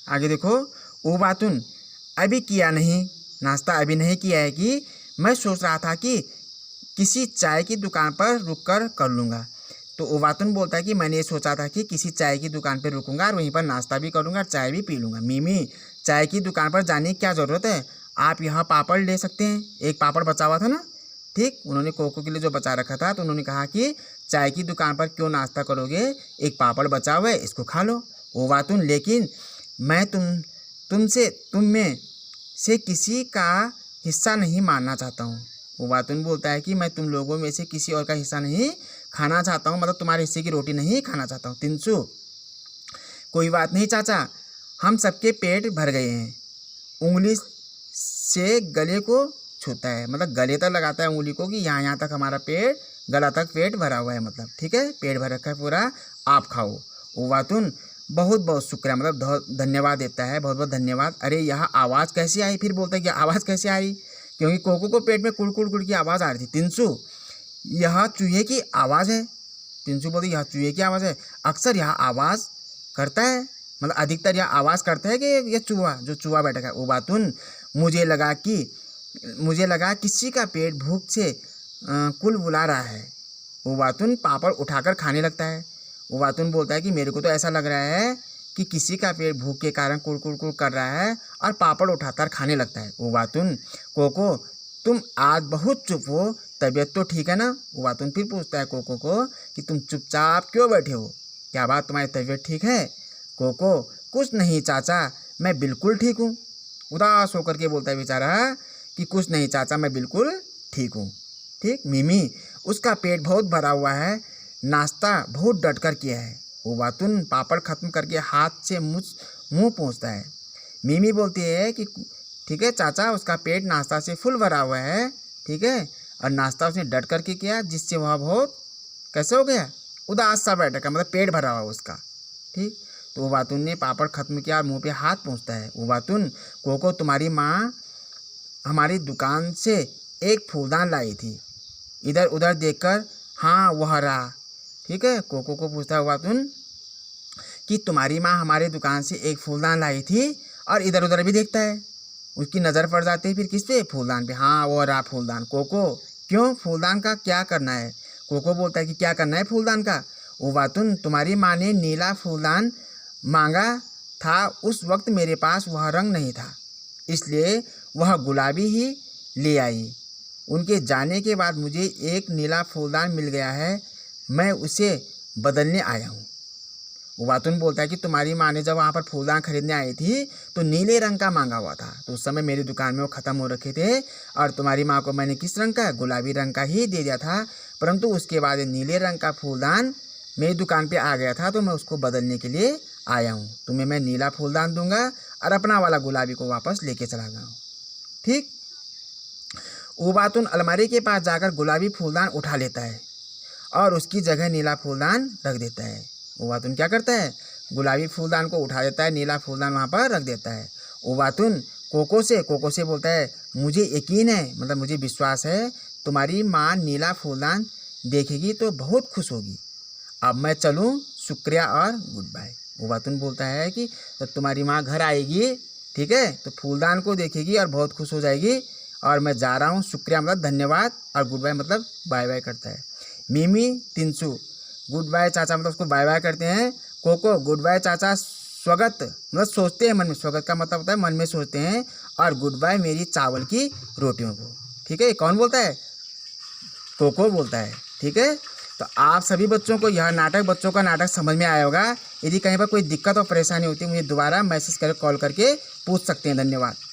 आगे देखो, वो बातुन अभी किया नहीं, नाश्ता अभी नहीं किया है कि मैं सोच रहा था कि किसी चाय की दुकान पर रुक कर लूँगा। तो ओवातुन बोलता है कि मैंने ये सोचा था कि किसी चाय की दुकान पर रुकूंगा और वहीं पर नाश्ता भी करूँगा और चाय भी पी लूँगा। मिमी, चाय की दुकान पर जाने की क्या ज़रूरत है, आप यहाँ पापड़ ले सकते हैं, एक पापड़ बचा हुआ था ना। ठीक, उन्होंने कोको के लिए जो बचा रखा था, तो उन्होंने कहा कि चाय की दुकान पर क्यों नाश्ता करोगे, एक पापड़ बचा हुआ है, इसको खा लो। ओवातुन, लेकिन मैं तुम में से किसी का हिस्सा नहीं मानना चाहता हूँ। ओवातुन बोलता है कि मैं तुम लोगों में से किसी और का हिस्सा नहीं खाना चाहता हूँ, मतलब तुम्हारे हिस्से की रोटी नहीं खाना चाहता हूँ। तिनसु, कोई बात नहीं चाचा, हम सबके पेट भर गए हैं। उंगली से गले को छूता है, मतलब गले तक लगाता है उंगली को कि यहाँ तक हमारा पेट, गला तक पेट भरा हुआ है, मतलब ठीक है, पेट भर रखा है पूरा, आप खाओ। ओवातुन बहुत बहुत शुक्रिया, मतलब धन्यवाद देता है, बहुत बहुत धन्यवाद। अरे यहाँ आवाज़ कैसे आई, फिर बोलता है कि आवाज़ कैसे आई, क्योंकि कोको को पेट में कुड़ कुड़ कुड़ की आवाज़ आ रही थी। तिनसु, यह चूहे की आवाज़ है। तिनसु बोलती यह चूहे की आवाज़ है, अक्सर यह आवाज़ करता है, मतलब अधिकतर यह आवाज़ करता है कि यह चूहा, जो चूहा बैठा है। ओवातुन, मुझे लगा किसी का पेट भूख से कुल बुला रहा है। ओवातुन पापड़ उठाकर खाने लगता है। ओवातुन बोलता है कि मेरे को तो ऐसा लग रहा है कि किसी का पेट भूख के कारण कुड़ कुड़ कुड़ कर रहा है और पापड़ उठाकर खाने लगता है। ओवातुन, कोको तुम आज बहुत चुप हो, तबीयत तो ठीक है ना। ओवातुन फिर पूछता है कोको को कि तुम चुपचाप क्यों बैठे हो, क्या बात, तुम्हारी तबीयत ठीक है। कोको, कुछ नहीं चाचा, मैं बिल्कुल ठीक हूँ। उदास होकर के बोलता है बेचारा कि कुछ नहीं चाचा, मैं बिल्कुल ठीक हूँ। ठीक, मिमी, उसका पेट बहुत भरा हुआ है, नाश्ता बहुत डट कर किया है। ओवातुन पापड़ खत्म करके हाथ से मुंह पोंछता है। मिमी बोलती है कि ठीक है चाचा, उसका पेट नाश्ता से फुल भरा हुआ है, ठीक है, और नाश्ता उसने डट करके किया, जिससे वह बहुत कैसे हो गया, उदास सा बैठा, मतलब पेट भरा हुआ उसका। ठीक, तो ओवातुन ने पापड़ खत्म किया और मुंह पे हाथ पोंछता है। ओवातुन, कोको तुम्हारी माँ हमारी दुकान से एक फूलदान लाई थी, इधर उधर देखकर हाँ वह रहा। ठीक है, कोको को पूछता है ओवातुन कि तुम्हारी माँ हमारे दुकान से एक फूलदान लाई थी, और इधर उधर भी देखता है, उसकी नज़र पड़ जाती है फिर किस पे, फूलदान पे। हाँ वो रहा फूलदान। कोको, क्यों, फूलदान का क्या करना है। कोको बोलता है कि क्या करना है फूलदान का। ओवातुन, तुम्हारी माँ ने नीला फूलदान मांगा था, उस वक्त मेरे पास वह रंग नहीं था, इसलिए वह गुलाबी ही ले आई। उनके जाने के बाद मुझे एक नीला फूलदान मिल गया है, मैं उसे बदलने आया हूँ। ओवातुन बोलता है कि तुम्हारी माँ ने जब वहाँ पर फूलदान खरीदने आई थी तो नीले रंग का मांगा हुआ था, तो उस समय मेरी दुकान में वो ख़त्म हो रखे थे, और तुम्हारी माँ को मैंने किस रंग का, गुलाबी रंग का ही दे दिया था, परंतु उसके बाद नीले रंग का फूलदान मेरी दुकान पे आ गया था, तो मैं उसको बदलने के लिए आया हूँ। तुम्हें मैं नीला फूलदान दूंगा और अपना वाला गुलाबी को वापस लेके चला गया हूँ। ठीक, ओवातुन अलमारी के पास जाकर गुलाबी फूलदान उठा लेता है और उसकी जगह नीला फूलदान रख देता है। ओवातुन क्या करता है, गुलाबी फूलदान को उठा देता है, नीला फूलदान वहाँ पर रख देता है। ओवातुन कोको से बोलता है, मुझे यकीन है, मतलब मुझे विश्वास है, तुम्हारी माँ नीला फूलदान देखेगी तो बहुत खुश होगी। अब मैं चलूँ, शुक्रिया और गुड बाय। ओवातुन बोलता है कि जब तुम्हारी माँ घर आएगी, ठीक है, तो फूलदान को देखेगी और बहुत खुश हो जाएगी, और मैं जा रहा हूँ, शुक्रिया मतलब धन्यवाद, और गुड बाय मतलब बाय बाय करता है। मिमी, तिनसु, गुड बाय चाचा मतलब उसको बाय बाय करते हैं। कोको, गुड बाय चाचा, स्वागत मतलब सोचते हैं मन में, स्वागत का मतलब होता है मन में सोचते हैं, और गुड बाय मेरी चावल की रोटियों को। ठीक है, कौन बोलता है, कोको बोलता है। ठीक है, तो आप सभी बच्चों को यह नाटक, बच्चों का नाटक समझ में आया होगा। यदि कहीं पर कोई दिक्कत और परेशानी होती है, मुझे दोबारा मैसेज कर कॉल करके पूछ सकते हैं। धन्यवाद।